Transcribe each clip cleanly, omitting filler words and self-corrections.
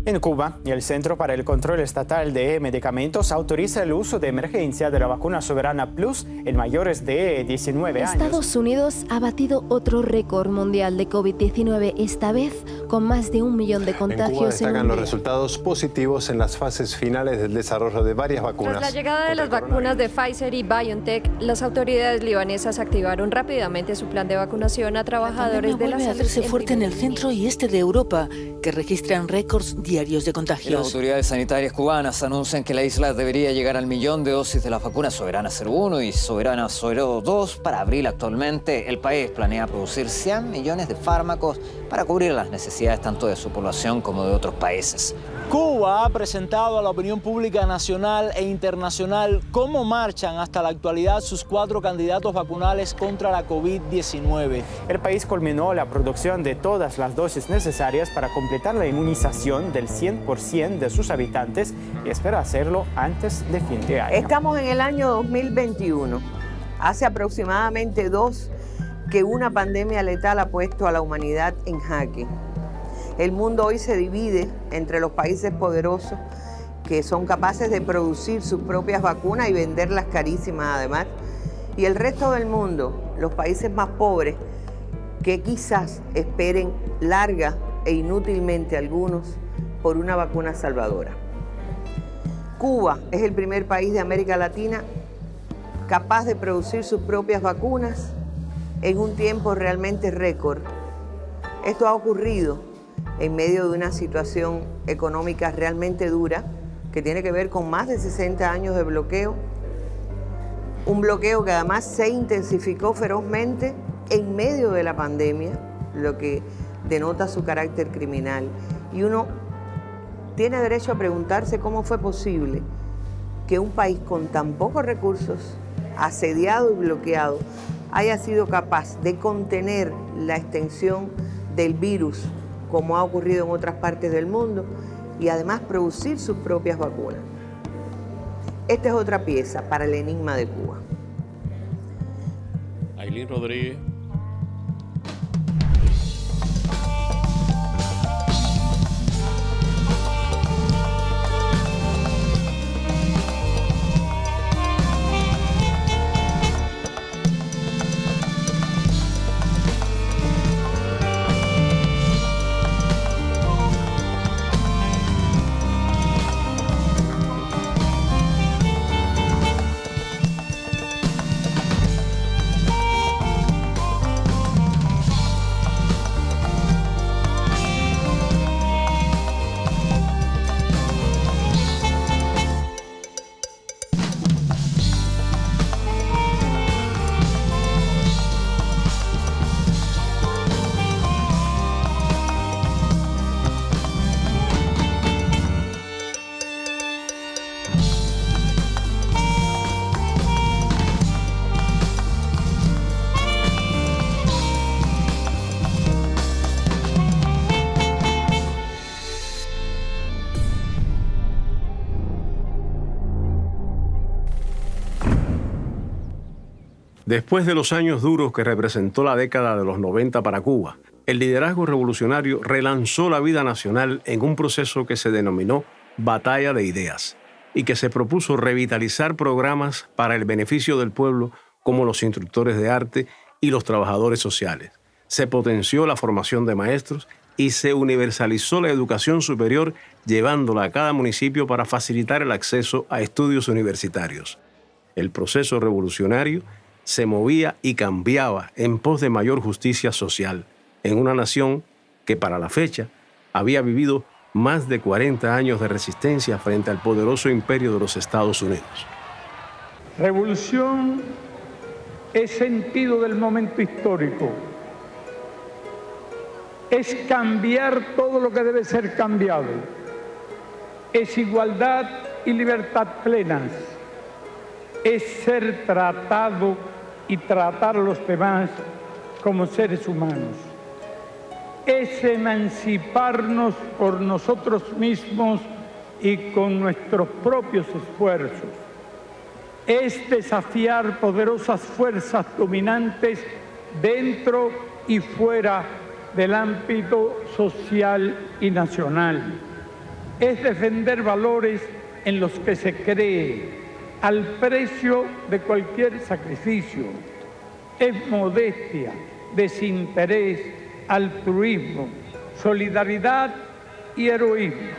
En Cuba, el Centro para el Control Estatal de Medicamentos autoriza el uso de emergencia de la vacuna Soberana Plus en mayores de 19 años. Estados Unidos ha batido otro récord mundial de COVID-19, esta vez con más de 1 millón de contagios. En Cuba destacan los resultados positivos en las fases finales del desarrollo de varias vacunas. Tras la llegada de las vacunas de Pfizer y BioNTech, las autoridades libanesas activaron rápidamente su plan de vacunación a trabajadores de la salud. Vuelve a hacerse fuerte en el centro y este de Europa, que registran récords diarios de contagios. Las autoridades sanitarias cubanas anuncian que la isla debería llegar al 1 millón de dosis de la vacuna Soberana 01 y Soberana 02 para abril. Actualmente, el país planea producir 100 millones de fármacos para cubrir las necesidades tanto de su población como de otros países. Cuba ha presentado a la opinión pública nacional e internacional cómo marchan hasta la actualidad sus 4 candidatos vacunales contra la COVID-19. El país culminó la producción de todas las dosis necesarias para completar la inmunización del 100% de sus habitantes y espera hacerlo antes de fin de año. Estamos en el año 2021. Hace aproximadamente 2 que una pandemia letal ha puesto a la humanidad en jaque. El mundo hoy se divide entre los países poderosos que son capaces de producir sus propias vacunas y venderlas carísimas además, y el resto del mundo, los países más pobres, que quizás esperen larga e inútilmente algunos por una vacuna salvadora. Cuba es el primer país de América Latina capaz de producir sus propias vacunas en un tiempo realmente récord. Esto ha ocurrido en medio de una situación económica realmente dura, que tiene que ver con más de 60 años de bloqueo, un bloqueo que además se intensificó ferozmente en medio de la pandemia, lo que denota su carácter criminal. Y uno tiene derecho a preguntarse cómo fue posible que un país con tan pocos recursos, asediado y bloqueado, haya sido capaz de contener la extensión del virus, como ha ocurrido en otras partes del mundo, y además producir sus propias vacunas. Esta es otra pieza para el enigma de Cuba. Ailín Rodríguez. Después de los años duros que representó la década de los 90 para Cuba, el liderazgo revolucionario relanzó la vida nacional en un proceso que se denominó Batalla de Ideas y que se propuso revitalizar programas para el beneficio del pueblo como los instructores de arte y los trabajadores sociales. Se potenció la formación de maestros y se universalizó la educación superior, llevándola a cada municipio para facilitar el acceso a estudios universitarios. El proceso revolucionario se movía y cambiaba en pos de mayor justicia social en una nación que para la fecha había vivido más de 40 años de resistencia frente al poderoso imperio de los Estados Unidos. Revolución es sentido del momento histórico, es cambiar todo lo que debe ser cambiado, es igualdad y libertad plenas, es ser tratado y tratar a los demás como seres humanos. Es emanciparnos por nosotros mismos y con nuestros propios esfuerzos. Es desafiar poderosas fuerzas dominantes dentro y fuera del ámbito social y nacional. es defender valores en los que se cree, al precio de cualquier sacrificio. Es modestia, desinterés, altruismo, solidaridad y heroísmo.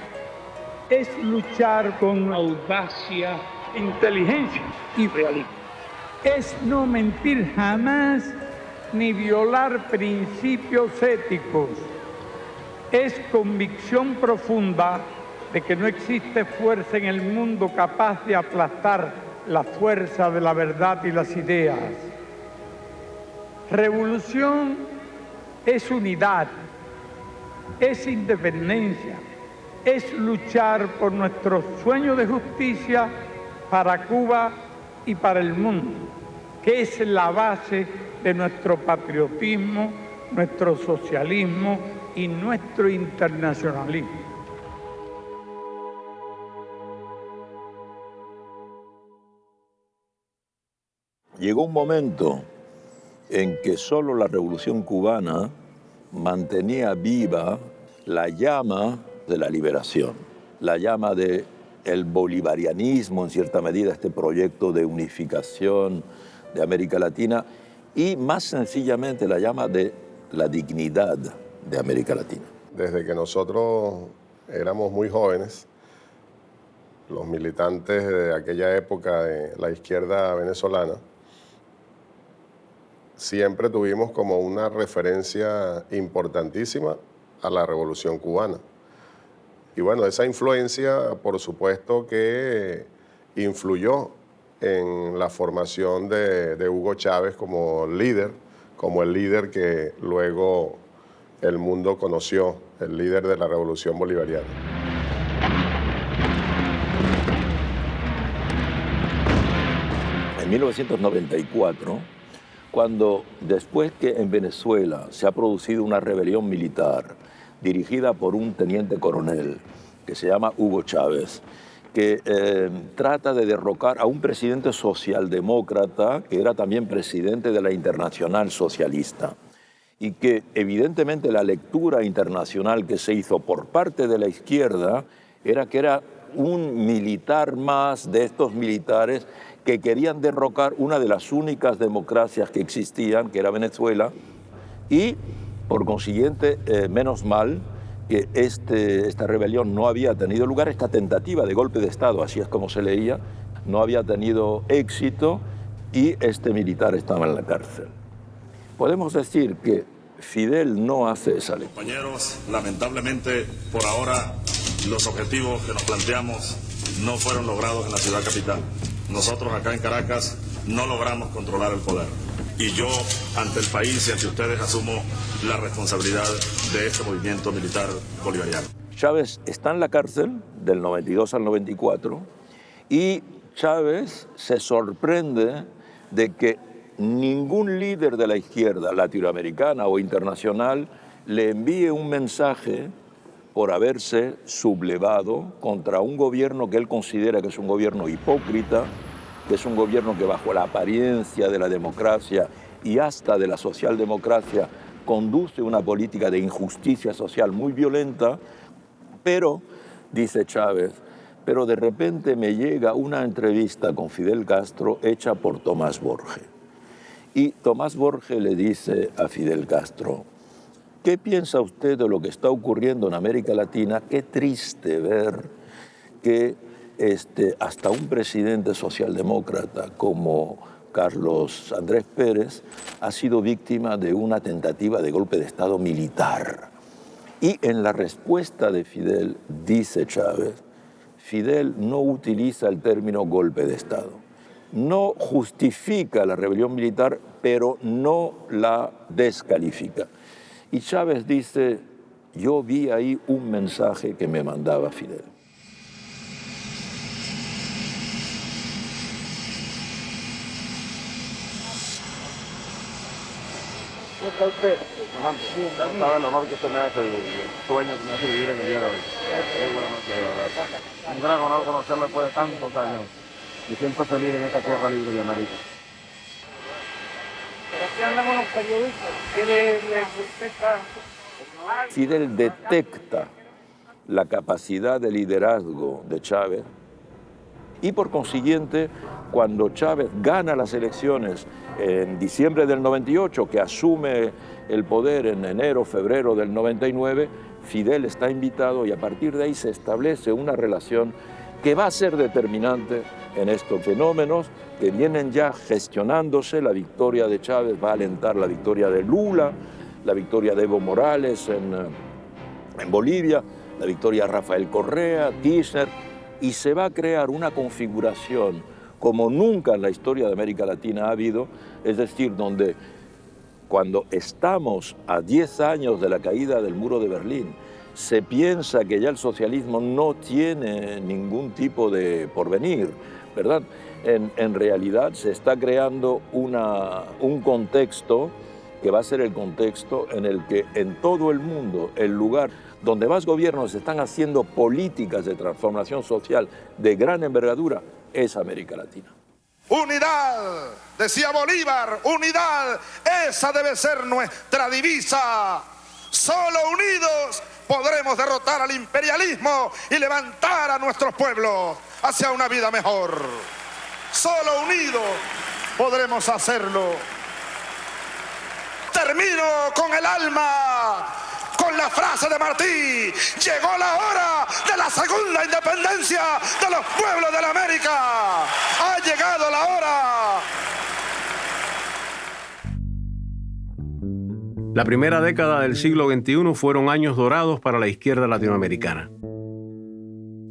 Es luchar con audacia, inteligencia y realismo. Es no mentir jamás ni violar principios éticos. Es convicción profunda de que no existe fuerza en el mundo capaz de aplastar la fuerza de la verdad y las ideas. Revolución es unidad, es independencia, es luchar por nuestro sueño de justicia para Cuba y para el mundo, que es la base de nuestro patriotismo, nuestro socialismo y nuestro internacionalismo. Llegó un momento en que solo la Revolución Cubana mantenía viva la llama de la liberación, la llama del bolivarianismo, en cierta medida, este proyecto de unificación de América Latina, y más sencillamente la llama de la dignidad de América Latina. Desde que nosotros éramos muy jóvenes, los militantes de aquella época de la izquierda venezolana, siempre tuvimos como una referencia importantísima a la Revolución Cubana. Y bueno, esa influencia, por supuesto, que influyó en la formación de Hugo Chávez como líder, como el líder que luego el mundo conoció, el líder de la Revolución Bolivariana. En 1994, cuando después que en Venezuela se ha producido una rebelión militar dirigida por un teniente coronel que se llama Hugo Chávez, que trata de derrocar a un presidente socialdemócrata que era también presidente de la Internacional Socialista, y que evidentemente la lectura internacional que se hizo por parte de la izquierda era que era un militar más de estos militares que querían derrocar una de las únicas democracias que existían, que era Venezuela, y por consiguiente, menos mal que esta rebelión no había tenido lugar, esta tentativa de golpe de Estado, así es como se leía, no había tenido éxito y este militar estaba en la cárcel. Podemos decir que Fidel no hace esa lectura. Compañeros, lamentablemente, por ahora, los objetivos que nos planteamos no fueron logrados en la ciudad capital. Nosotros acá en Caracas no logramos controlar el poder. Y yo, ante el país y ante ustedes, asumo la responsabilidad de este movimiento militar bolivariano. Chávez está en la cárcel del 92 al 94 y Chávez se sorprende de que ningún líder de la izquierda latinoamericana o internacional le envíe un mensaje por haberse sublevado contra un gobierno que él considera que es un gobierno hipócrita, que es un gobierno que bajo la apariencia de la democracia y hasta de la socialdemocracia conduce una política de injusticia social muy violenta, pero, dice Chávez, pero de repente me llega una entrevista con Fidel Castro hecha por Tomás Borge. Y Tomás Borge le dice a Fidel Castro, ¿qué piensa usted de lo que está ocurriendo en América Latina? Qué triste ver que hasta un presidente socialdemócrata como Carlos Andrés Pérez ha sido víctima de una tentativa de golpe de Estado militar. Y en la respuesta de Fidel, dice Chávez, Fidel no utiliza el término golpe de Estado. No justifica la rebelión militar, pero no la descalifica. Y Chávez dice, yo vi ahí un mensaje que me mandaba Fidel. ¿Cómo está usted? Sabe el honor que usted me hace, el sueño que me hace vivir en el día de hoy. Es buena noche, de verdad. Un gran honor conocerlo después de tantos años. Y siempre feliz en esta tierra libre de América. Pero aquí andan unos periodistas que le Fidel detecta la capacidad de liderazgo de Chávez y por consiguiente, cuando Chávez gana las elecciones en diciembre del 98, que asume el poder en enero, febrero del 99, Fidel está invitado y a partir de ahí se establece una relación que va a ser determinante en estos fenómenos que vienen ya gestionándose. La victoria de Chávez va a alentar la victoria de Lula, la victoria de Evo Morales en Bolivia, la victoria de Rafael Correa, Kirchner, y se va a crear una configuración como nunca en la historia de América Latina ha habido, es decir, donde cuando estamos a 10 años de la caída del muro de Berlín, se piensa que ya el socialismo no tiene ningún tipo de porvenir, ¿verdad? En realidad se está creando un contexto que va a ser el contexto en el que en todo el mundo, el lugar donde más gobiernos están haciendo políticas de transformación social de gran envergadura, es América Latina. Unidad, decía Bolívar, unidad, esa debe ser nuestra divisa. Solo unidos podremos derrotar al imperialismo y levantar a nuestros pueblos hacia una vida mejor. Solo unidos podremos hacerlo. Termino con el alma, con la frase de Martí: llegó la hora de la segunda independencia de los pueblos de la América. Ha llegado la hora. La primera década del siglo XXI fueron años dorados para la izquierda latinoamericana.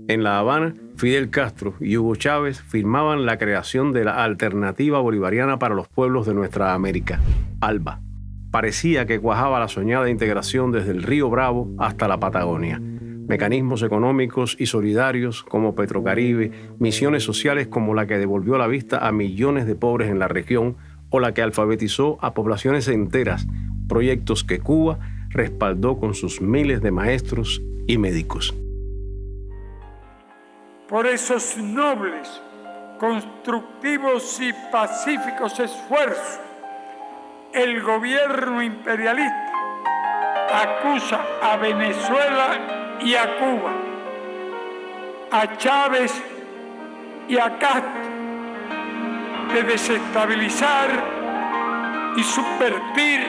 En La Habana, Fidel Castro y Hugo Chávez firmaban la creación de la Alternativa Bolivariana para los Pueblos de Nuestra América, ALBA. Parecía que cuajaba la soñada integración desde el Río Bravo hasta la Patagonia. Mecanismos económicos y solidarios como Petrocaribe, misiones sociales como la que devolvió la vista a millones de pobres en la región o la que alfabetizó a poblaciones enteras, proyectos que Cuba respaldó con sus miles de maestros y médicos. Por esos nobles, constructivos y pacíficos esfuerzos, el gobierno imperialista acusa a Venezuela y a Cuba, a Chávez y a Castro de desestabilizar y subvertir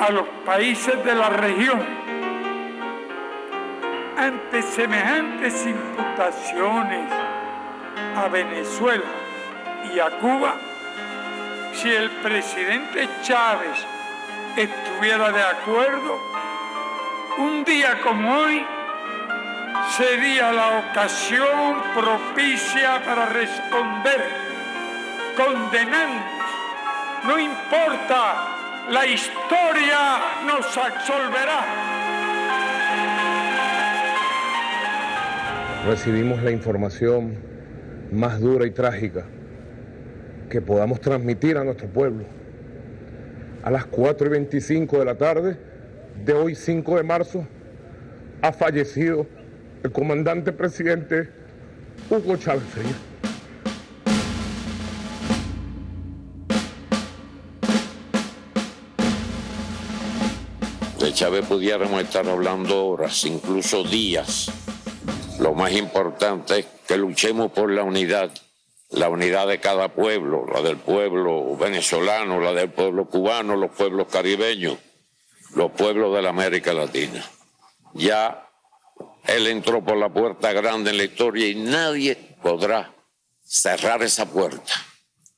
a los países de la región. Ante semejantes imputaciones a Venezuela y a Cuba, si el presidente Chávez estuviera de acuerdo, un día como hoy sería la ocasión propicia para responder condenando. No importa, la historia nos absolverá. Recibimos la información más dura y trágica que podamos transmitir a nuestro pueblo. A las 4:25 de la tarde de hoy, 5 de marzo, ha fallecido el comandante presidente Hugo Chávez Frías. De Chávez pudiéramos estar hablando horas, incluso días. Lo más importante es que luchemos por la unidad de cada pueblo, la del pueblo venezolano, la del pueblo cubano, los pueblos caribeños, los pueblos de la América Latina. Ya él entró por la puerta grande en la historia y nadie podrá cerrar esa puerta,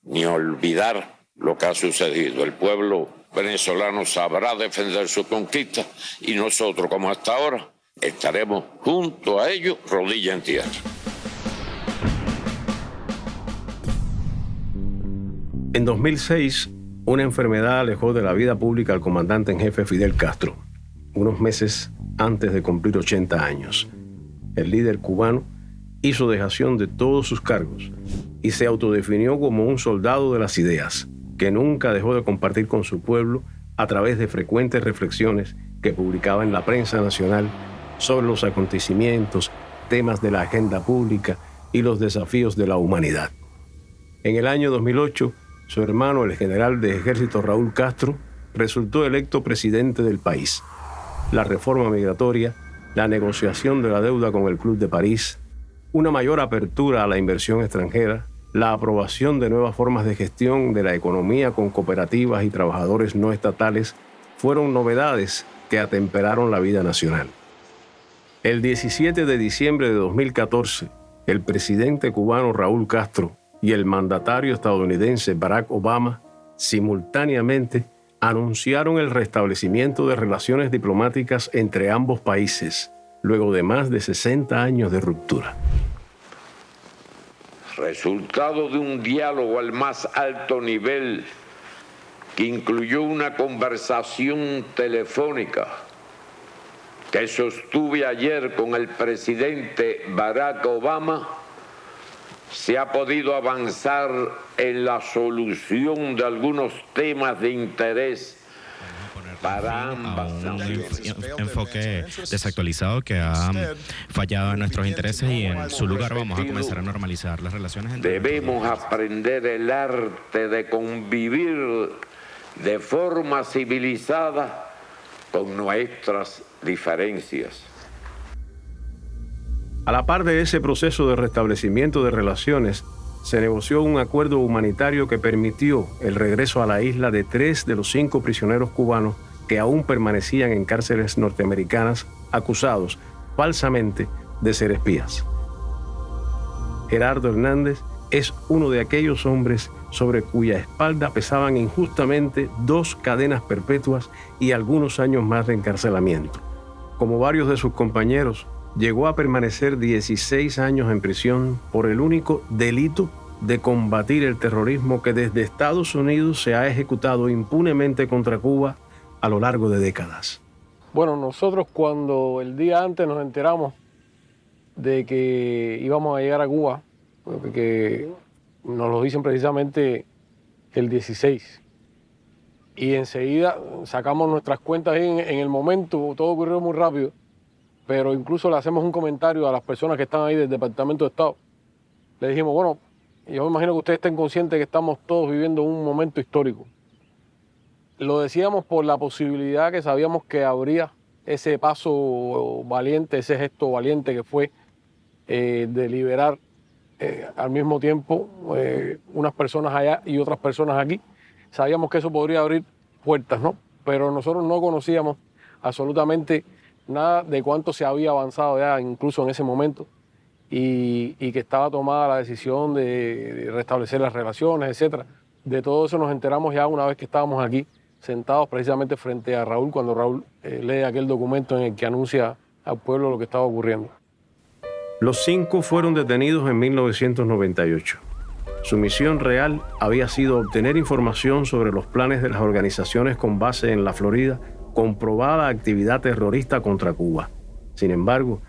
ni olvidar lo que ha sucedido. El pueblo venezolano sabrá defender su conquista y nosotros, como hasta ahora, estaremos junto a ellos, rodilla en tierra. En 2006, una enfermedad alejó de la vida pública al comandante en jefe Fidel Castro, unos meses antes de cumplir 80 años. El líder cubano hizo dejación de todos sus cargos y se autodefinió como un soldado de las ideas, que nunca dejó de compartir con su pueblo a través de frecuentes reflexiones que publicaba en la prensa nacional sobre los acontecimientos, temas de la agenda pública y los desafíos de la humanidad. En el año 2008, su hermano, el general de ejército Raúl Castro, resultó electo presidente del país. La reforma migratoria, la negociación de la deuda con el Club de París, una mayor apertura a la inversión extranjera, la aprobación de nuevas formas de gestión de la economía con cooperativas y trabajadores no estatales fueron novedades que atemperaron la vida nacional. El 17 de diciembre de 2014, el presidente cubano Raúl Castro y el mandatario estadounidense Barack Obama simultáneamente anunciaron el restablecimiento de relaciones diplomáticas entre ambos países, luego de más de 60 años de ruptura. Resultado de un diálogo al más alto nivel que incluyó una conversación telefónica que sostuve ayer con el presidente Barack Obama, se ha podido avanzar en la solución de algunos temas de interés para ambas naciones. Un enfoque desactualizado que ha fallado en nuestros intereses y en su lugar vamos a comenzar a normalizar las relaciones entre Debemos aprender el arte de convivir de forma civilizada con nuestras diferencias. A la par de ese proceso de restablecimiento de relaciones, se negoció un acuerdo humanitario que permitió el regreso a la isla de 3 de los 5 prisioneros cubanos que aún permanecían en cárceles norteamericanas acusados falsamente de ser espías. Gerardo Hernández es uno de aquellos hombres sobre cuya espalda pesaban injustamente 2 cadenas perpetuas y algunos años más de encarcelamiento. Como varios de sus compañeros, llegó a permanecer 16 años en prisión por el único delito de combatir el terrorismo que desde Estados Unidos se ha ejecutado impunemente contra Cuba a lo largo de décadas. Bueno, nosotros cuando el día antes nos enteramos de que íbamos a llegar a Cuba, porque nos lo dicen precisamente el 16, y enseguida sacamos nuestras cuentas en el momento, todo ocurrió muy rápido, pero incluso le hacemos un comentario a las personas que están ahí del Departamento de Estado. Le dijimos, bueno, yo me imagino que ustedes estén conscientes que estamos todos viviendo un momento histórico. Lo decíamos por la posibilidad que sabíamos que habría ese paso valiente, ese gesto valiente que fue de liberar al mismo tiempo unas personas allá y otras personas aquí. Sabíamos que eso podría abrir puertas, ¿no? Pero nosotros no conocíamos absolutamente nada de cuánto se había avanzado ya incluso en ese momento y que estaba tomada la decisión de restablecer las relaciones, etcétera. De todo eso nos enteramos ya una vez que estábamos aquí sentados precisamente frente a Raúl, cuando Raúl lee aquel documento en el que anuncia al pueblo lo que estaba ocurriendo. Los 5 fueron detenidos en 1998. Su misión real había sido obtener información sobre los planes de las organizaciones con base en la Florida, comprobada actividad terrorista contra Cuba. Sin embargo,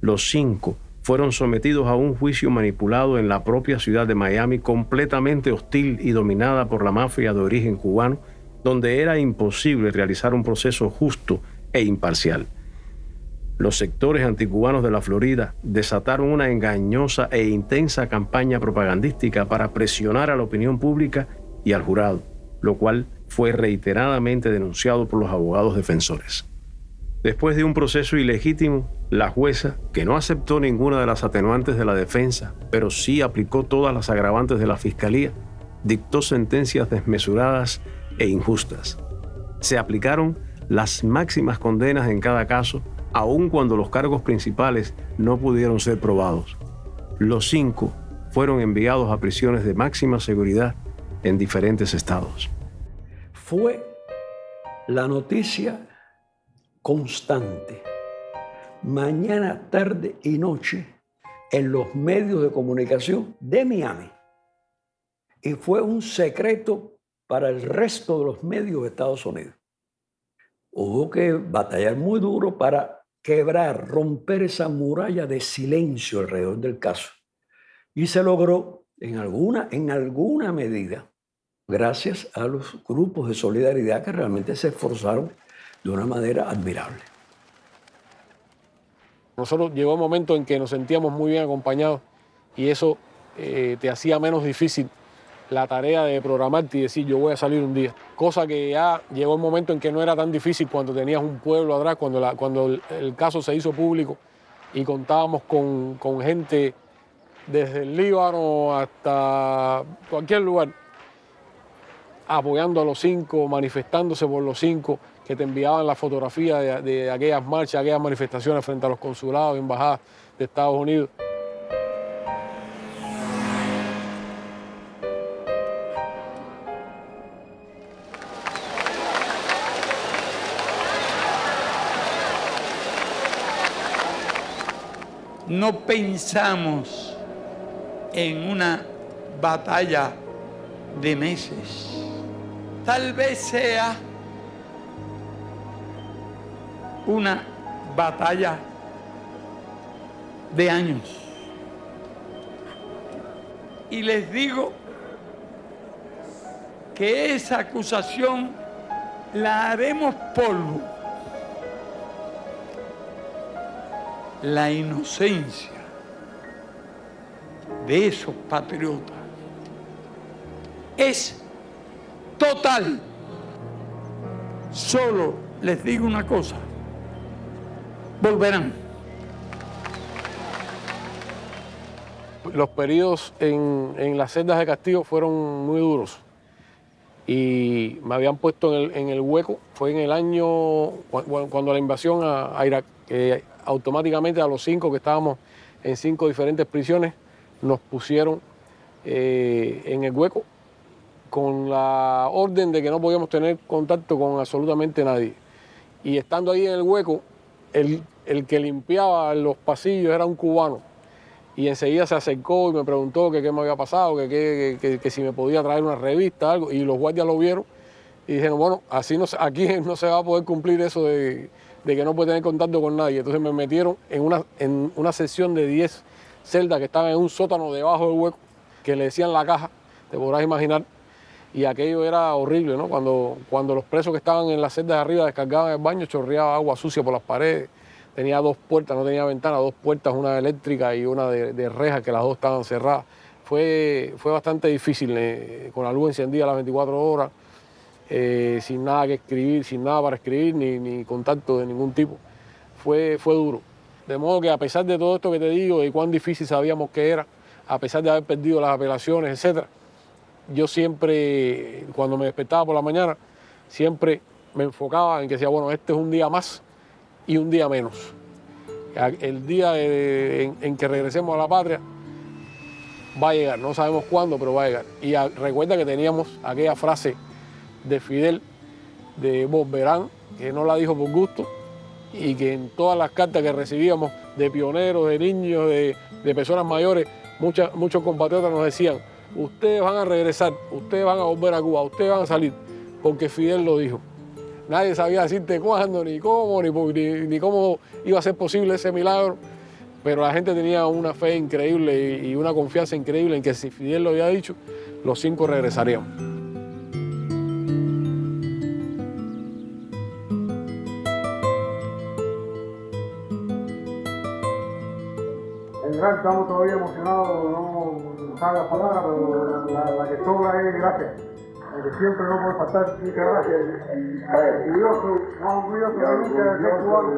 los 5 fueron sometidos a un juicio manipulado en la propia ciudad de Miami, completamente hostil y dominada por la mafia de origen cubano, donde era imposible realizar un proceso justo e imparcial. Los sectores anticubanos de la Florida desataron una engañosa e intensa campaña propagandística para presionar a la opinión pública y al jurado, lo cual fue reiteradamente denunciado por los abogados defensores. Después de un proceso ilegítimo, la jueza, que no aceptó ninguna de las atenuantes de la defensa, pero sí aplicó todas las agravantes de la fiscalía, dictó sentencias desmesuradas e injustas. Se aplicaron las máximas condenas en cada caso, aun cuando los cargos principales no pudieron ser probados. Los 5 fueron enviados a prisiones de máxima seguridad en diferentes estados. Fue la noticia constante, mañana, tarde y noche, en los medios de comunicación de Miami. Y fue un secreto para el resto de los medios de Estados Unidos. Hubo que batallar muy duro para quebrar, romper esa muralla de silencio alrededor del caso. Y se logró en alguna medida, gracias a los grupos de solidaridad que realmente se esforzaron de una manera admirable. Nosotros llegó un momento en que nos sentíamos muy bien acompañados y eso te hacía menos difícil la tarea de programarte y decir yo voy a salir un día. Cosa que ya llegó el momento en que no era tan difícil cuando tenías un pueblo atrás, cuando el caso se hizo público y contábamos con gente desde el Líbano hasta cualquier lugar, apoyando a los 5, manifestándose por los 5, que te enviaban la fotografía de aquellas marchas, aquellas manifestaciones frente a los consulados y embajadas de Estados Unidos. No pensamos en una batalla de meses. Tal vez sea una batalla de años. Y les digo que esa acusación la haremos polvo. La inocencia de esos patriotas es total. Solo les digo una cosa, volverán. Los periodos en las celdas de castigo fueron muy duros y me habían puesto en el hueco. Fue en el año, cuando la invasión a Irak, automáticamente a los 5 que estábamos en 5 diferentes prisiones, nos pusieron en el hueco con la orden de que no podíamos tener contacto con absolutamente nadie. Y estando ahí en el hueco, el que limpiaba los pasillos era un cubano. Y enseguida se acercó y me preguntó que qué me había pasado, que si me podía traer una revista, algo. Y los guardias lo vieron y dijeron, bueno, así no, aquí no se va a poder cumplir eso de que no puede tener contacto con nadie. Entonces me metieron en una sección de 10 celdas que estaban en un sótano debajo del hueco, que le decían la caja, te podrás imaginar. Y aquello era horrible, ¿no? Cuando los presos que estaban en las celdas de arriba descargaban el baño, chorreaba agua sucia por las paredes. Tenía 2 puertas, no tenía ventana, 2 puertas, una eléctrica y una de reja, que las 2 estaban cerradas. Fue bastante difícil, con la luz encendida las 24 horas. Sin nada que escribir, sin nada para escribir, ni contacto de ningún tipo. Fue duro. De modo que a pesar de todo esto que te digo, y cuán difícil sabíamos que era, a pesar de haber perdido las apelaciones, etc., yo siempre, cuando me despertaba por la mañana, siempre me enfocaba en que decía, bueno, este es un día más y un día menos. El día en que regresemos a la patria va a llegar, no sabemos cuándo, pero va a llegar. Y recuerda que teníamos aquella frase de Fidel, de volverán, que no la dijo por gusto, y que en todas las cartas que recibíamos de pioneros, de niños, de personas mayores, muchos compatriotas nos decían, ustedes van a regresar, ustedes van a volver a Cuba, ustedes van a salir, porque Fidel lo dijo. Nadie sabía decirte cuándo, ni cómo, ni cómo iba a ser posible ese milagro, pero la gente tenía una fe increíble y una confianza increíble en que si Fidel lo había dicho, los 5 regresaríamos. Estamos todavía emocionados, no sabe la palabra, pero la que sobra es gracias. Que siempre no puede faltar, muchas gracias. Y yo soy más orgulloso de nunca de ser cubano.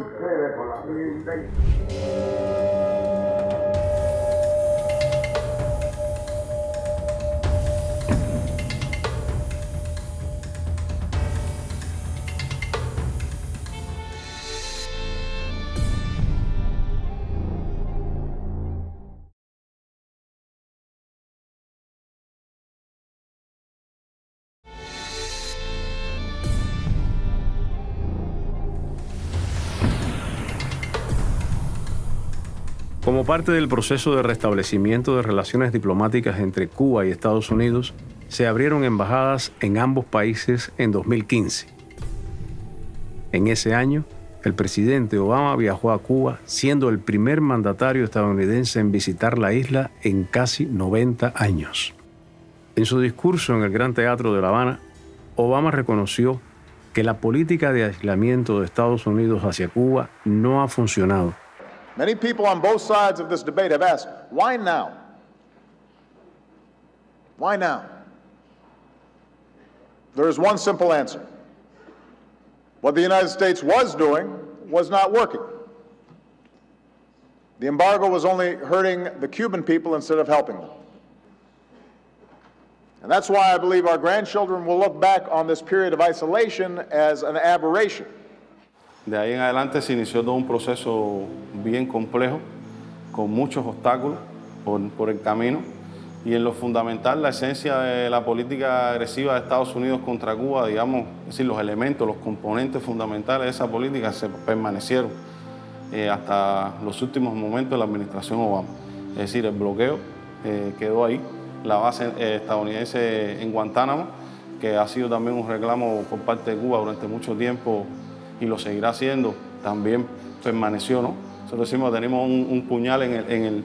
Como parte del proceso de restablecimiento de relaciones diplomáticas entre Cuba y Estados Unidos, se abrieron embajadas en ambos países en 2015. En ese año, el presidente Obama viajó a Cuba, siendo el primer mandatario estadounidense en visitar la isla en casi 90 años. En su discurso en el Gran Teatro de La Habana, Obama reconoció que la política de aislamiento de Estados Unidos hacia Cuba no ha funcionado. Many people on both sides of this debate have asked, why now? Why now? there is one simple answer. What the United States was doing was not working. The embargo was only hurting the Cuban people instead of helping them. And that's why I believe our grandchildren will look back on this period of isolation as an aberration. De ahí en adelante se inició todo un proceso bien complejo, con muchos obstáculos por el camino. Y en lo fundamental, la esencia de la política agresiva de Estados Unidos contra Cuba, digamos, es decir, los elementos, los componentes fundamentales de esa política se permanecieron hasta los últimos momentos de la administración Obama. Es decir, el bloqueo quedó ahí, la base estadounidense en Guantánamo, que ha sido también un reclamo por parte de Cuba durante mucho tiempo y lo seguirá haciendo, también permaneció, ¿no? Nosotros decimos que tenemos un puñal en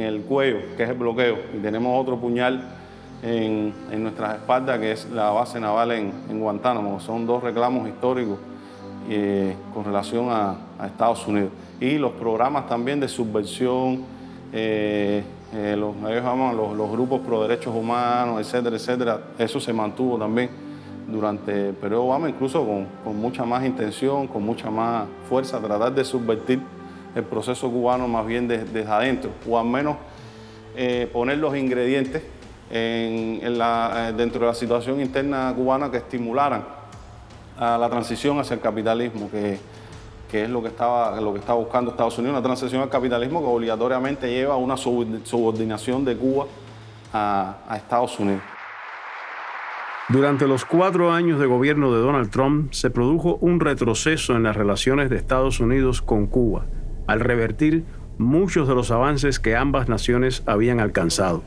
el cuello, que es el bloqueo, y tenemos otro puñal en nuestras espaldas, que es la base naval en Guantánamo. Son dos reclamos históricos con relación a Estados Unidos. Y los programas también de subversión, ellos llaman los grupos pro derechos humanos, etcétera, etcétera. Eso se mantuvo también durante el periodo Obama, incluso con mucha más intención, con mucha más fuerza, tratar de subvertir el proceso cubano más bien desde adentro, o al menos poner los ingredientes dentro de la situación interna cubana que estimularan a la transición hacia el capitalismo, que es lo que está buscando Estados Unidos, una transición al capitalismo que obligatoriamente lleva a una subordinación de Cuba a Estados Unidos. Durante los 4 años de gobierno de Donald Trump se produjo un retroceso en las relaciones de Estados Unidos con Cuba, al revertir muchos de los avances que ambas naciones habían alcanzado.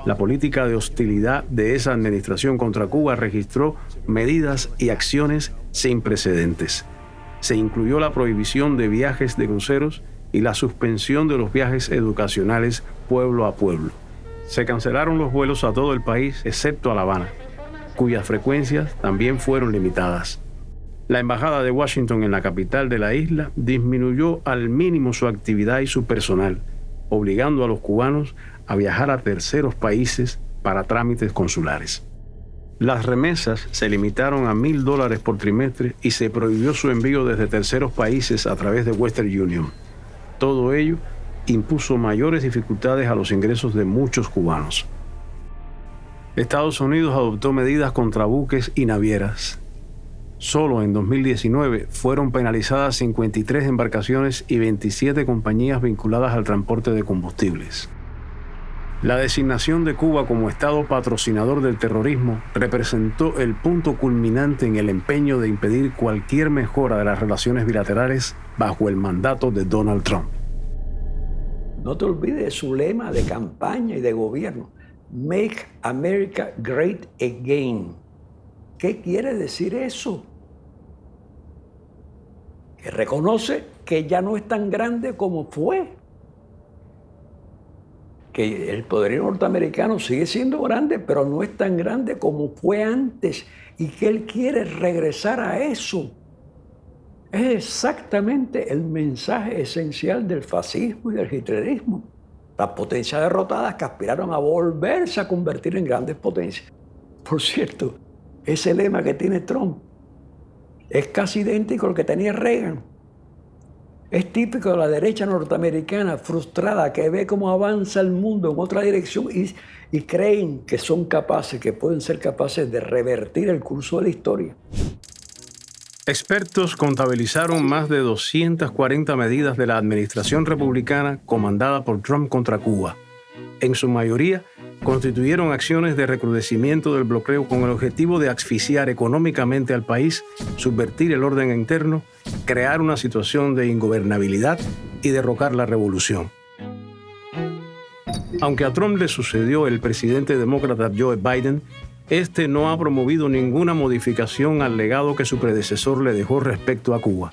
La política de hostilidad de esa administración contra Cuba registró medidas y acciones sin precedentes. Se incluyó la prohibición de viajes de cruceros y la suspensión de los viajes educacionales pueblo a pueblo. Se cancelaron los vuelos a todo el país, excepto a La Habana, cuyas frecuencias también fueron limitadas. La embajada de Washington en la capital de la isla disminuyó al mínimo su actividad y su personal, obligando a los cubanos a viajar a terceros países para trámites consulares. Las remesas se limitaron a $1,000 por trimestre y se prohibió su envío desde terceros países a través de Western Union. Todo ello impuso mayores dificultades a los ingresos de muchos cubanos. Estados Unidos adoptó medidas contra buques y navieras. Solo en 2019 fueron penalizadas 53 embarcaciones y 27 compañías vinculadas al transporte de combustibles. La designación de Cuba como Estado patrocinador del terrorismo representó el punto culminante en el empeño de impedir cualquier mejora de las relaciones bilaterales bajo el mandato de Donald Trump. No te olvides de su lema de campaña y de gobierno: Make America Great Again. ¿Qué quiere decir eso? Que reconoce que ya no es tan grande como fue. Que el poderío norteamericano sigue siendo grande, pero no es tan grande como fue antes. Y que él quiere regresar a eso. Es exactamente el mensaje esencial del fascismo y del hitlerismo. Las potencias derrotadas que aspiraron a volverse a convertir en grandes potencias. Por cierto, ese lema que tiene Trump es casi idéntico al que tenía Reagan. Es típico de la derecha norteamericana frustrada que ve cómo avanza el mundo en otra dirección y creen que son capaces, que pueden ser capaces de revertir el curso de la historia. Expertos contabilizaron más de 240 medidas de la administración republicana comandada por Trump contra Cuba. En su mayoría, constituyeron acciones de recrudecimiento del bloqueo con el objetivo de asfixiar económicamente al país, subvertir el orden interno, crear una situación de ingobernabilidad y derrocar la revolución. Aunque a Trump le sucedió el presidente demócrata Joe Biden, este no ha promovido ninguna modificación al legado que su predecesor le dejó respecto a Cuba,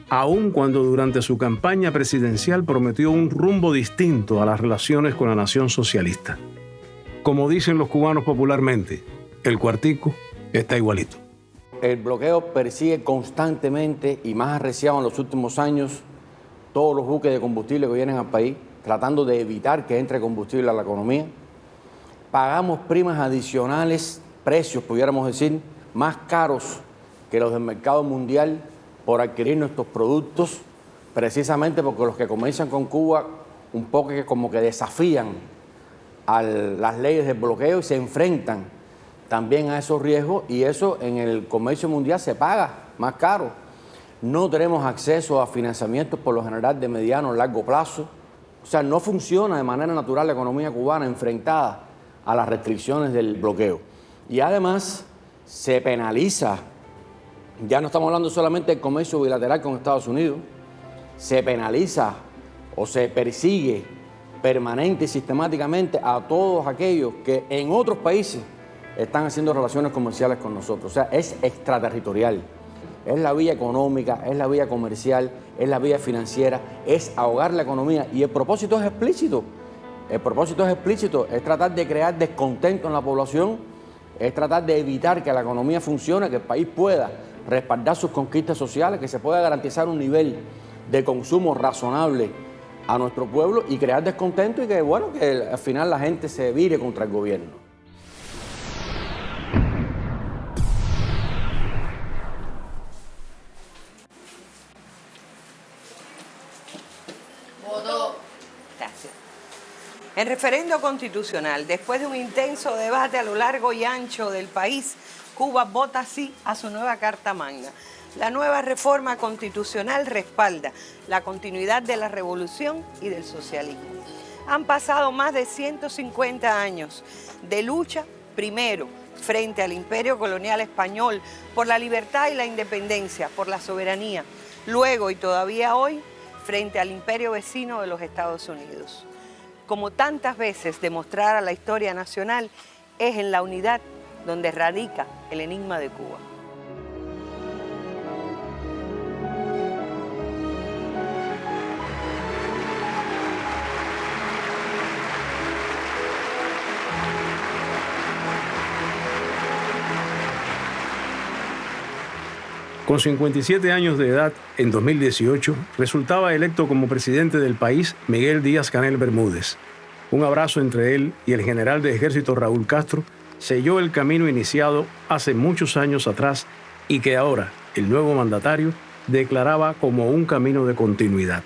aun cuando durante su campaña presidencial prometió un rumbo distinto a las relaciones con la nación socialista. Como dicen los cubanos popularmente, el cuartico está igualito. El bloqueo persigue constantemente y más arreciado en los últimos años todos los buques de combustible que vienen al país, tratando de evitar que entre combustible a la economía. Pagamos primas adicionales precios, pudiéramos decir, más caros que los del mercado mundial por adquirir nuestros productos, precisamente porque los que comercian con Cuba un poco que como que desafían a las leyes del bloqueo y se enfrentan también a esos riesgos, y eso en el comercio mundial se paga más caro. No tenemos acceso a financiamientos por lo general de mediano o largo plazo. O sea, no funciona de manera natural la economía cubana enfrentada a las restricciones del bloqueo. Y además se penaliza, ya no estamos hablando solamente del comercio bilateral con Estados Unidos, se penaliza o se persigue permanente y sistemáticamente a todos aquellos que en otros países están haciendo relaciones comerciales con nosotros. O sea, es extraterritorial. Es la vía económica, es la vía comercial, es la vía financiera, es ahogar la economía. Y el propósito es explícito. El propósito es explícito, es tratar de crear descontento en la población, es tratar de evitar que la economía funcione, que el país pueda respaldar sus conquistas sociales, que se pueda garantizar un nivel de consumo razonable a nuestro pueblo y crear descontento y que, bueno, que al final la gente se vire contra el gobierno. El referendo constitucional, después de un intenso debate a lo largo y ancho del país, Cuba vota sí a su nueva Carta Magna. La nueva reforma constitucional respalda la continuidad de la revolución y del socialismo. Han pasado más de 150 años de lucha, primero frente al imperio colonial español, por la libertad y la independencia, por la soberanía, luego y todavía hoy, frente al imperio vecino de los Estados Unidos. Como tantas veces demostrar a la historia nacional, es en la unidad donde radica el enigma de Cuba. Con 57 años de edad, en 2018, resultaba electo como presidente del país Miguel Díaz-Canel Bermúdez. Un abrazo entre él y el general de ejército Raúl Castro selló el camino iniciado hace muchos años atrás y que ahora el nuevo mandatario declaraba como un camino de continuidad.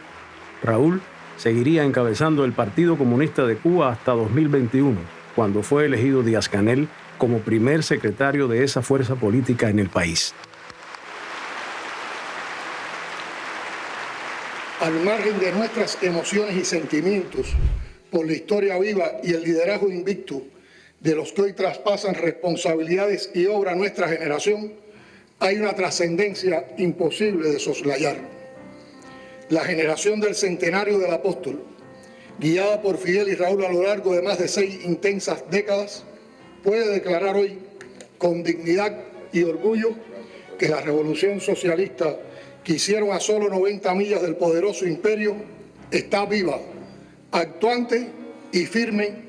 Raúl seguiría encabezando el Partido Comunista de Cuba hasta 2021, cuando fue elegido Díaz-Canel como primer secretario de esa fuerza política en el país. Al margen de nuestras emociones y sentimientos por la historia viva y el liderazgo invicto de los que hoy traspasan responsabilidades y obra a nuestra generación, hay una trascendencia imposible de soslayar. La generación del centenario del apóstol, guiada por Fidel y Raúl a lo largo de más de 6 intensas décadas, puede declarar hoy con dignidad y orgullo que la revolución socialista que hicieron a solo 90 millas del poderoso imperio está viva, actuante y firme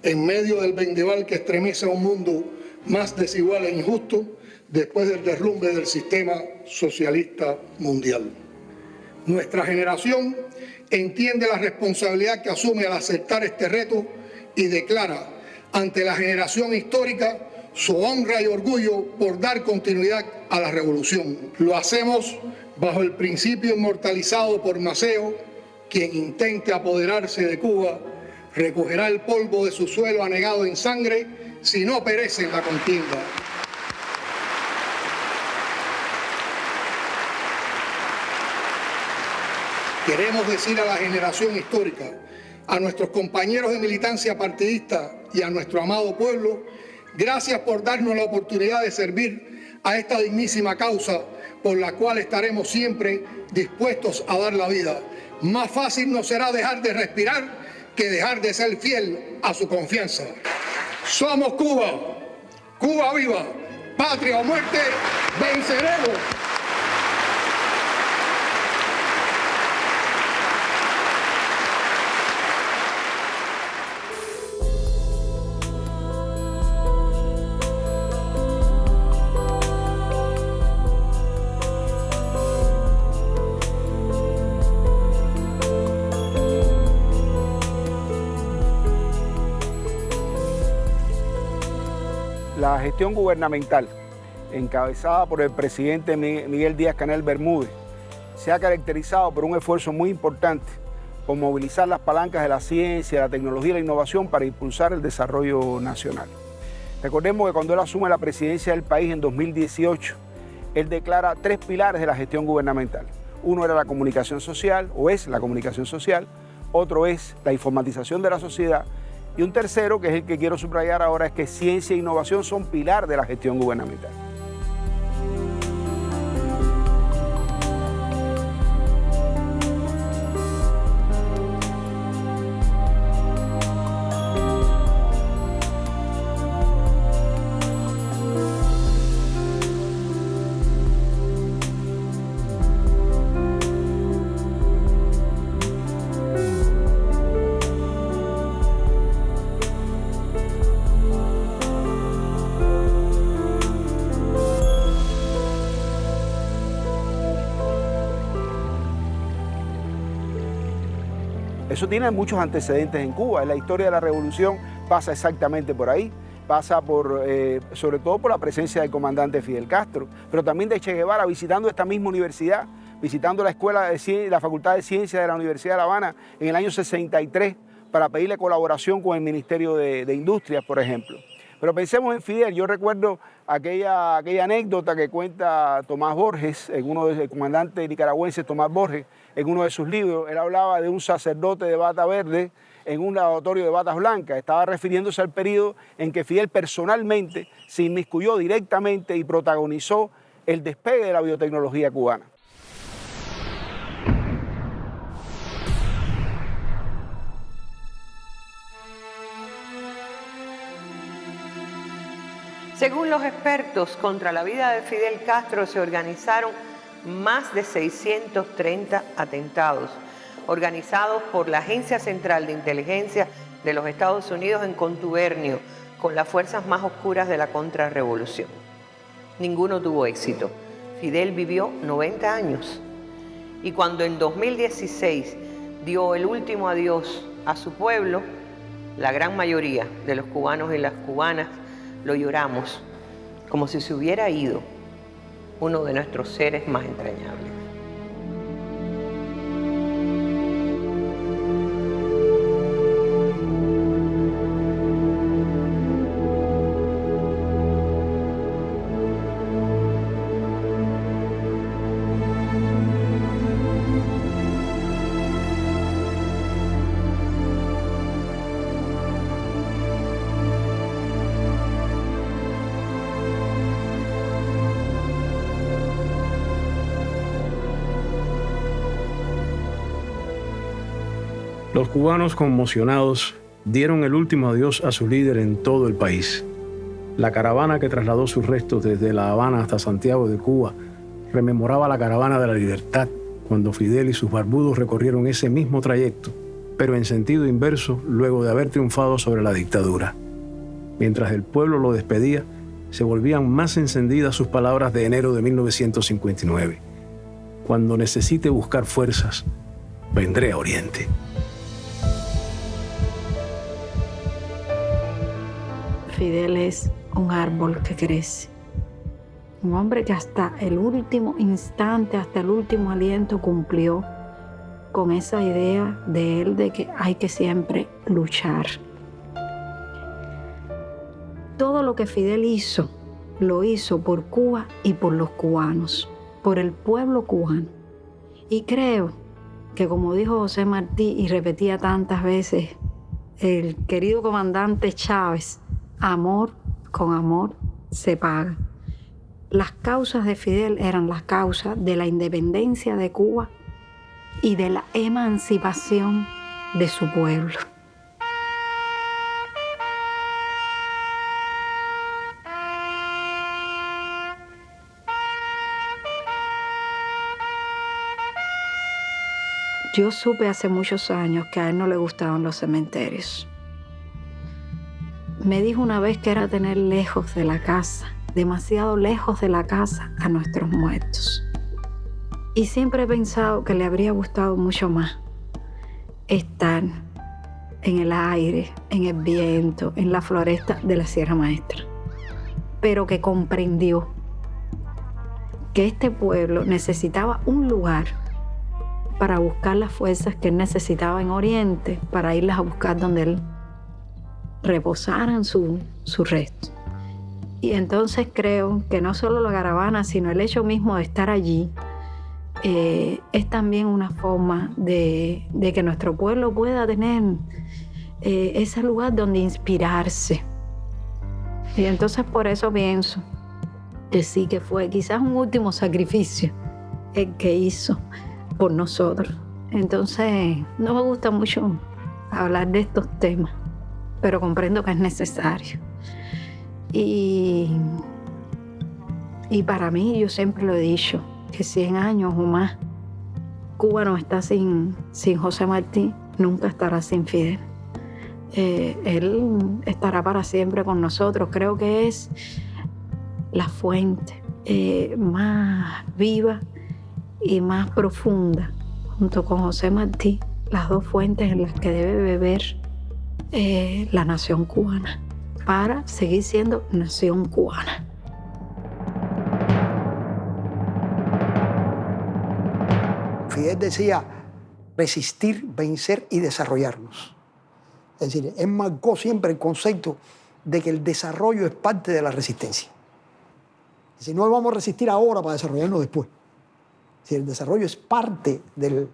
en medio del vendaval que estremece a un mundo más desigual e injusto después del derrumbe del sistema socialista mundial. Nuestra generación entiende la responsabilidad que asume al aceptar este reto y declara ante la generación histórica su honra y orgullo por dar continuidad a la revolución. Lo hacemos bajo el principio inmortalizado por Maceo: quien intente apoderarse de Cuba recogerá el polvo de su suelo anegado en sangre si no perece en la contienda. Queremos decir a la generación histórica, a nuestros compañeros de militancia partidista y a nuestro amado pueblo, gracias por darnos la oportunidad de servir a esta dignísima causa por la cual estaremos siempre dispuestos a dar la vida. Más fácil nos será dejar de respirar que dejar de ser fiel a su confianza. Somos Cuba, Cuba viva, patria o muerte, venceremos. la gestión gubernamental, encabezada por el presidente Miguel Díaz-Canel Bermúdez, se ha caracterizado por un esfuerzo muy importante por movilizar las palancas de la ciencia, la tecnología y la innovación para impulsar el desarrollo nacional. Recordemos que cuando él asume la presidencia del país en 2018, él declara 3 pilares de la gestión gubernamental. Uno era la comunicación social, o es la comunicación social, otro es la informatización de la sociedad, y un tercero, que es el que quiero subrayar ahora, es que ciencia e innovación son pilar de la gestión gubernamental. Eso tiene muchos antecedentes en Cuba. La historia de la revolución pasa exactamente por ahí. Pasa sobre todo por la presencia del comandante Fidel Castro, pero también de Che Guevara visitando esta misma universidad, visitando la Escuela de Ciencias, la Facultad de Ciencias de la Universidad de La Habana en el año 63 para pedirle colaboración con el Ministerio de Industrias, por ejemplo. Pero pensemos en Fidel. Yo recuerdo aquella anécdota que cuenta Tomás Borges, el comandante nicaragüense Tomás Borges, en uno de sus libros. Él hablaba de un sacerdote de bata verde en un lavatorio de batas blancas. Estaba refiriéndose al periodo en que Fidel personalmente se inmiscuyó directamente y protagonizó el despegue de la biotecnología cubana. Según los expertos, contra la vida de Fidel Castro se organizaron más de 630 atentados, organizados por la Agencia Central de Inteligencia de los Estados Unidos en contubernio con las fuerzas más oscuras de la contrarrevolución. Ninguno tuvo éxito. Fidel vivió 90 años y cuando en 2016 dio el último adiós a su pueblo, la gran mayoría de los cubanos y las cubanas lo lloramos como si se hubiera ido uno de nuestros seres más entrañables. Los cubanos conmocionados dieron el último adiós a su líder en todo el país. La caravana que trasladó sus restos desde La Habana hasta Santiago de Cuba rememoraba la caravana de la libertad, cuando Fidel y sus barbudos recorrieron ese mismo trayecto, pero en sentido inverso luego de haber triunfado sobre la dictadura. Mientras el pueblo lo despedía, se volvían más encendidas sus palabras de enero de 1959. Cuando necesite buscar fuerzas, vendré a Oriente. Fidel es un árbol que crece, un hombre que hasta el último instante, hasta el último aliento cumplió con esa idea de él de que hay que siempre luchar. Todo lo que Fidel hizo, lo hizo por Cuba y por los cubanos, por el pueblo cubano. Y creo que, como dijo José Martí y repetía tantas veces el querido comandante Chávez, amor con amor se paga. Las causas de Fidel eran las causas de la independencia de Cuba y de la emancipación de su pueblo. Yo supe hace muchos años que a él no le gustaban los cementerios. Me dijo una vez que era tener lejos de la casa, demasiado lejos de la casa, a nuestros muertos. Y siempre he pensado que le habría gustado mucho más estar en el aire, en el viento, en la floresta de la Sierra Maestra. pero que comprendió que este pueblo necesitaba un lugar para buscar las fuerzas que él necesitaba en Oriente, para irlas a buscar donde él reposaran su resto. Y entonces creo que no solo la caravana, sino el hecho mismo de estar allí, es también una forma de que nuestro pueblo pueda tener ese lugar donde inspirarse. Y entonces por eso pienso que sí, que fue quizás un último sacrificio el que hizo por nosotros. Entonces no me gusta mucho hablar de estos temas, pero comprendo que es necesario. Y para mí, yo siempre lo he dicho, que 100 años o más, Cuba no está sin José Martí, nunca estará sin Fidel. Él estará para siempre con nosotros. Creo que es la fuente más viva y más profunda, junto con José Martí, las dos fuentes en las que debe beber la nación cubana para seguir siendo nación cubana. Fidel decía resistir, vencer y desarrollarnos. Es decir, él marcó siempre el concepto de que el desarrollo es parte de la resistencia. Es decir, no vamos a resistir ahora para desarrollarnos después. Es decir, el desarrollo es parte de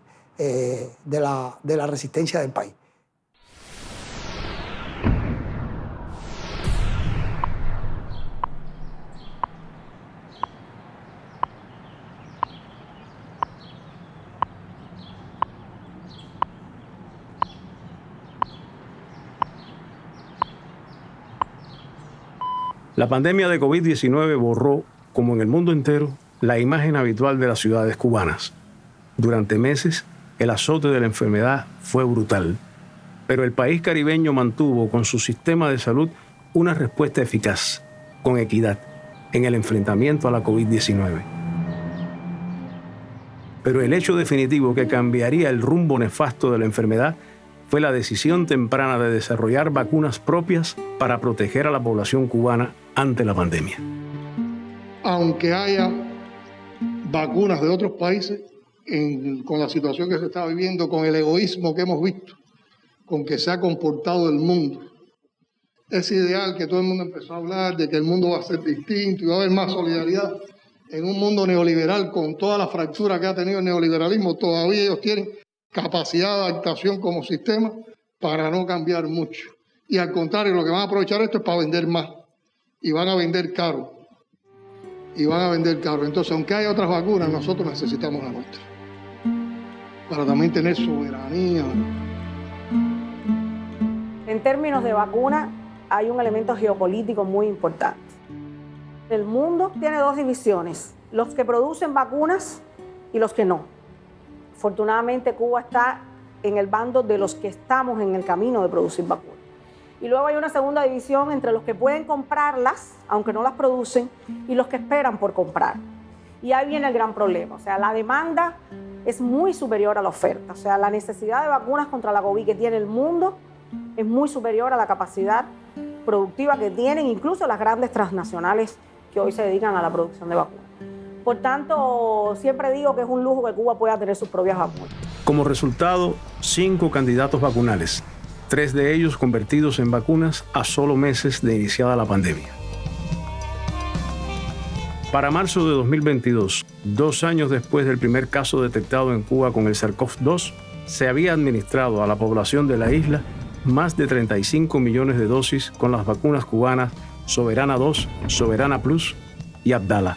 la resistencia del país. La pandemia de COVID-19 borró, como en el mundo entero, la imagen habitual de las ciudades cubanas. Durante meses, el azote de la enfermedad fue brutal, pero el país caribeño mantuvo con su sistema de salud una respuesta eficaz, con equidad, en el enfrentamiento a la COVID-19. Pero el hecho definitivo que cambiaría el rumbo nefasto de la enfermedad fue la decisión temprana de desarrollar vacunas propias para proteger a la población cubana ante la pandemia. Aunque haya vacunas de otros países, con la situación que se está viviendo, con el egoísmo que hemos visto, con que se ha comportado el mundo, es ideal que todo el mundo empezó a hablar de que el mundo va a ser distinto y va a haber más solidaridad. En un mundo neoliberal, con toda la fractura que ha tenido el neoliberalismo, todavía ellos tienen capacidad de adaptación como sistema para no cambiar mucho. Y al contrario, lo que van a aprovechar esto es para vender más. Y van a vender caro. Entonces, aunque haya otras vacunas, nosotros necesitamos la nuestra. Para también tener soberanía. En términos de vacuna, hay un elemento geopolítico muy importante. El mundo tiene dos divisiones, los que producen vacunas y los que no. Afortunadamente, Cuba está en el bando de los que estamos en el camino de producir vacunas. Y luego hay una segunda división entre los que pueden comprarlas, aunque no las producen, y los que esperan por comprar. Y ahí viene el gran problema. O sea, la demanda es muy superior a la oferta. O sea, la necesidad de vacunas contra la COVID que tiene el mundo es muy superior a la capacidad productiva que tienen incluso las grandes transnacionales que hoy se dedican a la producción de vacunas. Por tanto, siempre digo que es un lujo que Cuba pueda tener sus propias vacunas. Como resultado, 5 candidatos vacunales, 3 de ellos convertidos en vacunas a solo meses de iniciada la pandemia. Para marzo de 2022, 2 años después del primer caso detectado en Cuba con el SARS-CoV-2, se había administrado a la población de la isla más de 35 millones de dosis con las vacunas cubanas Soberana 2, Soberana Plus y Abdala.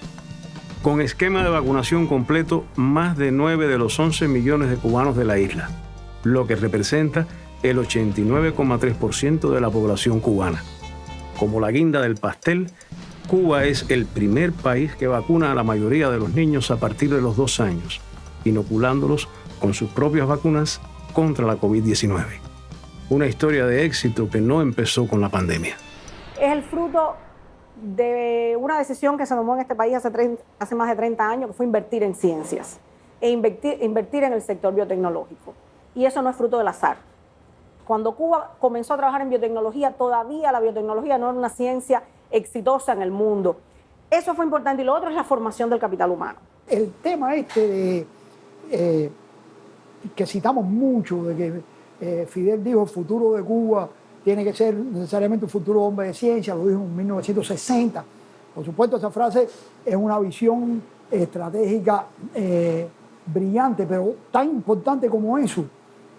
Con esquema de vacunación completo, más de 9 de los 11 millones de cubanos de la isla, lo que representa el 89,3% de la población cubana. Como la guinda del pastel, Cuba es el primer país que vacuna a la mayoría de los niños a partir de los 2 años, inoculándolos con sus propias vacunas contra la COVID-19. Una historia de éxito que no empezó con la pandemia. Es el fruto de una decisión que se tomó en este país hace más de 30 años, que fue invertir en ciencias e invertir en el sector biotecnológico. Y eso no es fruto del azar. Cuando Cuba comenzó a trabajar en biotecnología, todavía la biotecnología no era una ciencia exitosa en el mundo. Eso fue importante. Y lo otro es la formación del capital humano. El tema que citamos mucho, de que Fidel dijo el futuro de Cuba tiene que ser necesariamente un futuro hombre de ciencia, lo dijo en 1960. Por supuesto, esa frase es una visión estratégica brillante, pero tan importante como eso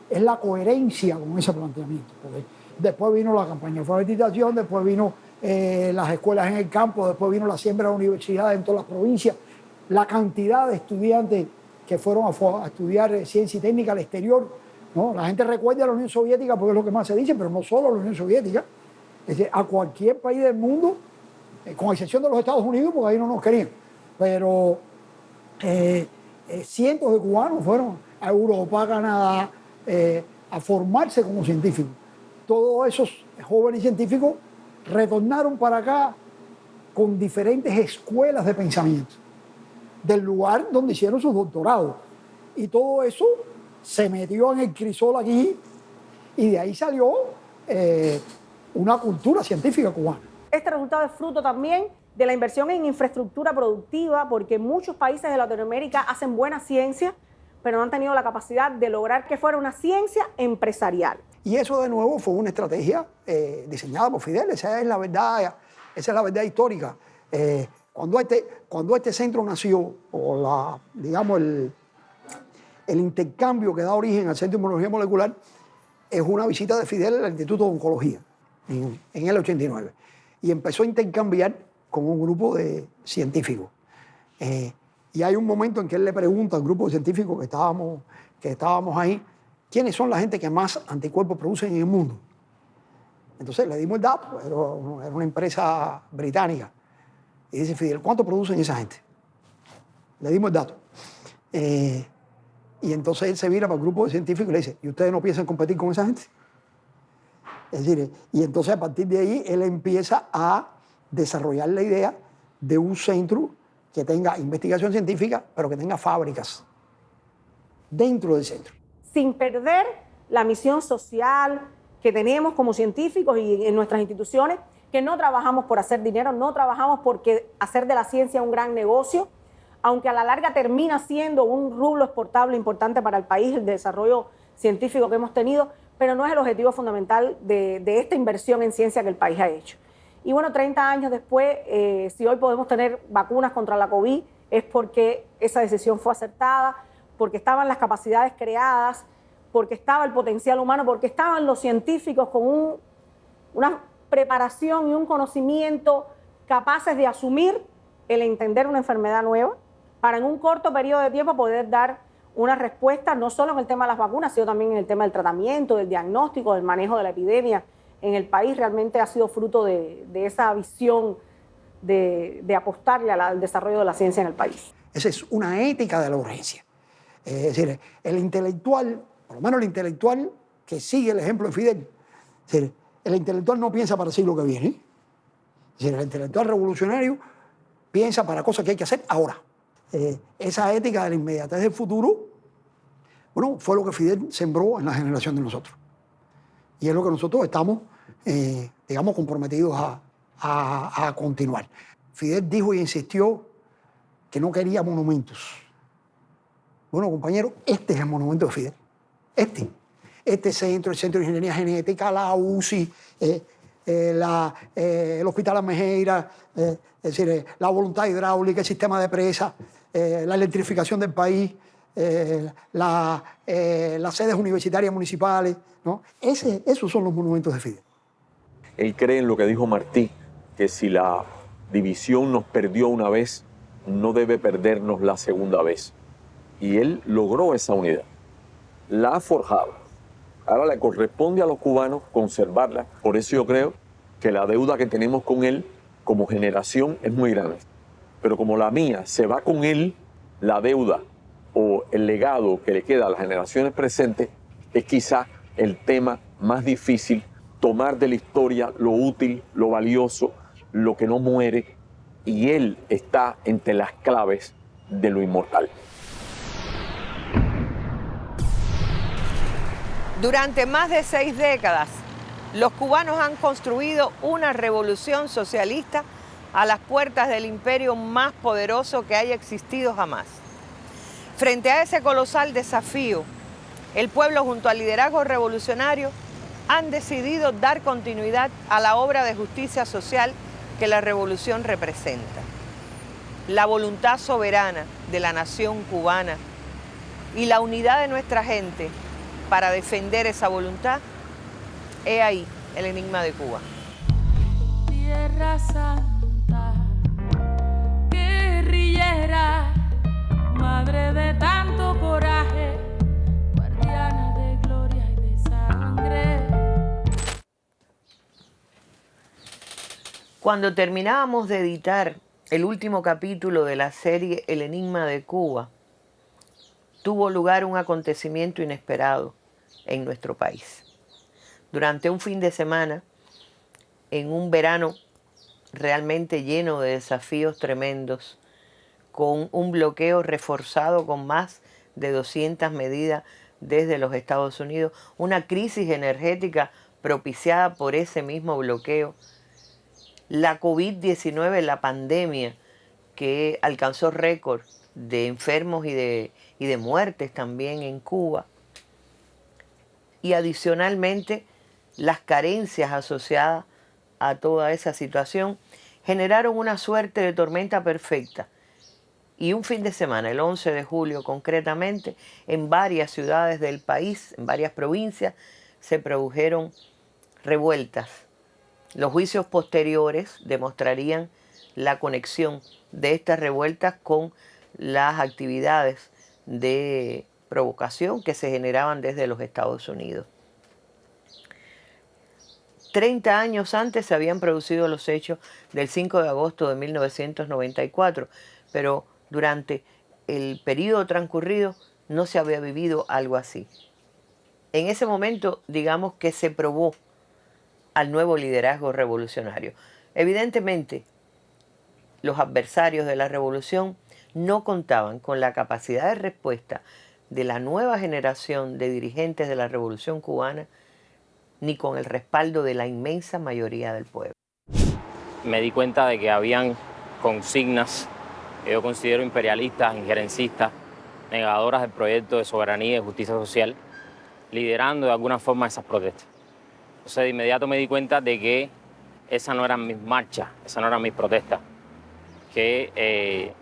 es la coherencia con ese planteamiento. Porque después vino la campaña de alfabetización, después vino las escuelas en el campo, después vino la siembra de universidades en todas las provincias, la cantidad de estudiantes que fueron a estudiar ciencia y técnica al exterior, ¿no? La gente recuerda a la Unión Soviética porque es lo que más se dice, pero no solo a la Unión Soviética, es decir, a cualquier país del mundo, con excepción de los Estados Unidos, porque ahí no nos querían, pero cientos de cubanos fueron a Europa, a Canadá, a formarse como científicos. Todos esos jóvenes científicos retornaron para acá con diferentes escuelas de pensamiento del lugar donde hicieron sus doctorados. Y todo eso se metió en el crisol aquí y de ahí salió una cultura científica cubana. Este resultado es fruto también de la inversión en infraestructura productiva, porque muchos países de Latinoamérica hacen buena ciencia, pero no han tenido la capacidad de lograr que fuera una ciencia empresarial. Y eso de nuevo fue una estrategia diseñada por Fidel. Esa es la verdad histórica. Cuando este centro nació, o digamos el intercambio que da origen al Centro de Inmunología Molecular, es una visita de Fidel al Instituto de Oncología en el 89. Y empezó a intercambiar con un grupo de científicos. Y hay un momento en que él le pregunta al grupo de científicos que estábamos ahí, ¿quiénes son la gente que más anticuerpos producen en el mundo? Entonces le dimos el dato, era una empresa británica. Y dice Fidel, ¿cuánto producen esa gente? Le dimos el dato. Y entonces él se vira para el grupo de científicos y le dice, ¿y ustedes no piensan competir con esa gente? Es decir, y entonces a partir de ahí él empieza a desarrollar la idea de un centro que tenga investigación científica, pero que tenga fábricas dentro del centro. Sin perder la misión social que tenemos como científicos y en nuestras instituciones, que no trabajamos por hacer dinero, no trabajamos por hacer de la ciencia un gran negocio, aunque a la larga termina siendo un rublo exportable importante para el país, el desarrollo científico que hemos tenido, pero no es el objetivo fundamental de esta inversión en ciencia que el país ha hecho. Y bueno, 30 años después, si hoy podemos tener vacunas contra la COVID, es porque esa decisión fue acertada, porque estaban las capacidades creadas, porque estaba el potencial humano, porque estaban los científicos con una preparación y un conocimiento capaces de asumir el entender una enfermedad nueva para en un corto periodo de tiempo poder dar una respuesta no solo en el tema de las vacunas, sino también en el tema del tratamiento, del diagnóstico, del manejo de la epidemia en el país. Realmente ha sido fruto de esa visión de apostarle al desarrollo de la ciencia en el país. Esa es una ética de la urgencia. Es decir, el intelectual, por lo menos el intelectual que sigue el ejemplo de Fidel, es decir, el intelectual no piensa para el siglo que viene. Es decir, el intelectual revolucionario piensa para cosas que hay que hacer ahora. Esa ética de la inmediatez del futuro, bueno, fue lo que Fidel sembró en la generación de nosotros. Y es lo que nosotros estamos, digamos, comprometidos a continuar. Fidel dijo y insistió que no quería monumentos. Bueno, compañeros, este es el monumento de Fidel. Este centro, el Centro de Ingeniería Genética, la UCI, el Hospital Almejeira, es decir, la voluntad hidráulica, el sistema de presa, la electrificación del país, las sedes universitarias municipales, ¿no? Esos son los monumentos de Fidel. Él cree en lo que dijo Martí, que si la división nos perdió una vez, no debe perdernos la segunda vez. Y él logró esa unidad, la ha forjado. Ahora le corresponde a los cubanos conservarla. Por eso yo creo que la deuda que tenemos con él como generación es muy grande. Pero como la mía se va con él, la deuda o el legado que le queda a las generaciones presentes es quizá el tema más difícil, tomar de la historia lo útil, lo valioso, lo que no muere, y él está entre las claves de lo inmortal. Durante más de 6 décadas, Los cubanos han construido una revolución socialista a las puertas del imperio más poderoso que haya existido jamás. Frente a ese colosal desafío, el pueblo junto al liderazgo revolucionario han decidido dar continuidad a la obra de justicia social que la revolución representa. La voluntad soberana de la nación cubana y la unidad de nuestra gente para defender esa voluntad, he ahí el enigma de Cuba. Tierra Santa, guerrillera, madre de tanto coraje, guardiana de gloria y de sangre. Cuando terminábamos de editar el último capítulo de la serie El Enigma de Cuba, tuvo lugar un acontecimiento inesperado en nuestro país. Durante un fin de semana, en un verano realmente lleno de desafíos tremendos, con un bloqueo reforzado con más de 200 medidas desde los Estados Unidos, una crisis energética propiciada por ese mismo bloqueo, la COVID-19, la pandemia que alcanzó récord de enfermos y de muertes también en Cuba, y adicionalmente las carencias asociadas a toda esa situación generaron una suerte de tormenta perfecta. Y un fin de semana, el 11 de julio concretamente, en varias ciudades del país, en varias provincias, se produjeron revueltas. Los juicios posteriores demostrarían la conexión de estas revueltas con las actividades de provocación que se generaban desde los Estados Unidos. 30 años antes se habían producido los hechos del 5 de agosto de 1994, pero durante el periodo transcurrido no se había vivido algo así. En ese momento, digamos que se probó al nuevo liderazgo revolucionario. Evidentemente, los adversarios de la revolución no contaban con la capacidad de respuesta de la nueva generación de dirigentes de la revolución cubana, ni con el respaldo de la inmensa mayoría del pueblo. Me di cuenta de que habían consignas que yo considero imperialistas, injerencistas, negadoras del proyecto de soberanía y de justicia social, liderando de alguna forma esas protestas. Entonces de inmediato me di cuenta de que esas no eran mis marchas, esas no eran mis protestas, que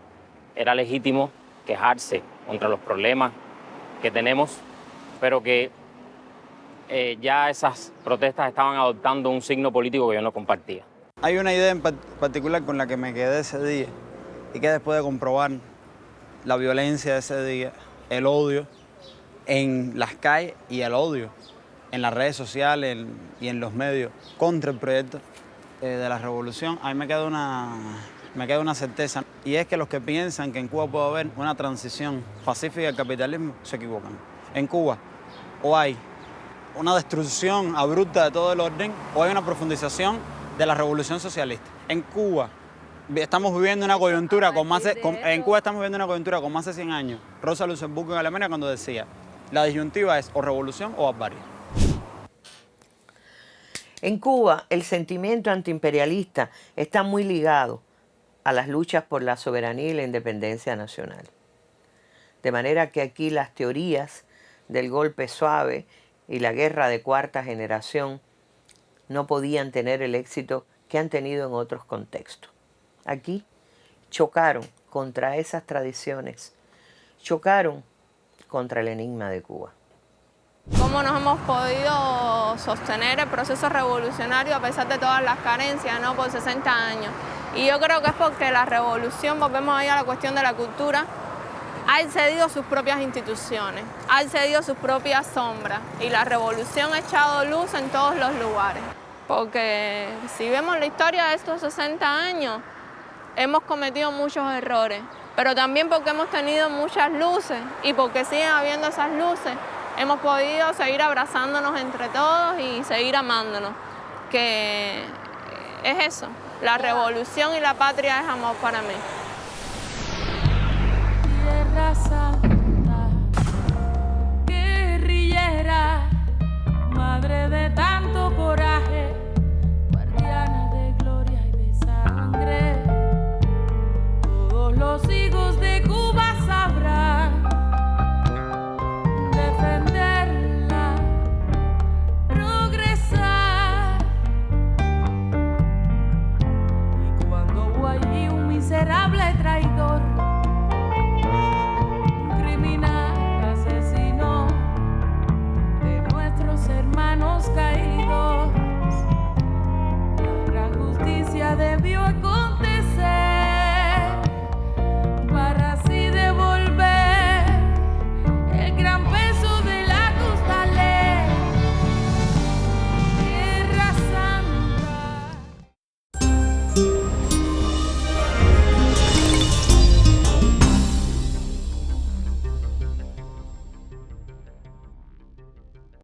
era legítimo quejarse contra los problemas que tenemos, pero que ya esas protestas estaban adoptando un signo político que yo no compartía. Hay una idea en particular con la que me quedé ese día y que después de comprobar la violencia de ese día, el odio en las calles y el odio en las redes sociales y en los medios contra el proyecto de la revolución, a mí me queda una certeza, y es que los que piensan que en Cuba puede haber una transición pacífica al capitalismo se equivocan. En Cuba o hay una destrucción abrupta de todo el orden o hay una profundización de la revolución socialista. En Cuba estamos viviendo una coyuntura con más de 100 años. Rosa Luxemburgo en Alemania cuando decía, la disyuntiva es o revolución o barbarie. En Cuba, el sentimiento antiimperialista está muy ligado a las luchas por la soberanía y la independencia nacional. De manera que aquí las teorías del golpe suave y la guerra de cuarta generación no podían tener el éxito que han tenido en otros contextos. Aquí chocaron contra esas tradiciones, chocaron contra el enigma de Cuba. ¿Cómo nos hemos podido sostener el proceso revolucionario a pesar de todas las carencias, ¿no? Por 60 años? Y yo creo que es porque la revolución, volvemos ahí a la cuestión de la cultura, ha excedido sus propias instituciones, ha excedido sus propias sombras, y la revolución ha echado luz en todos los lugares. Porque si vemos la historia de estos 60 años, hemos cometido muchos errores, pero también porque hemos tenido muchas luces, y porque siguen habiendo esas luces, hemos podido seguir abrazándonos entre todos y seguir amándonos, que es eso, la revolución y la patria es amor para mí. Tierra Santa, guerrillera, madre de tanto coraje. los hijos de Cuba sabrán defenderla, progresar. Y cuando hubo allí un miserable traidor, un criminal asesino de nuestros hermanos caídos, la gran justicia debió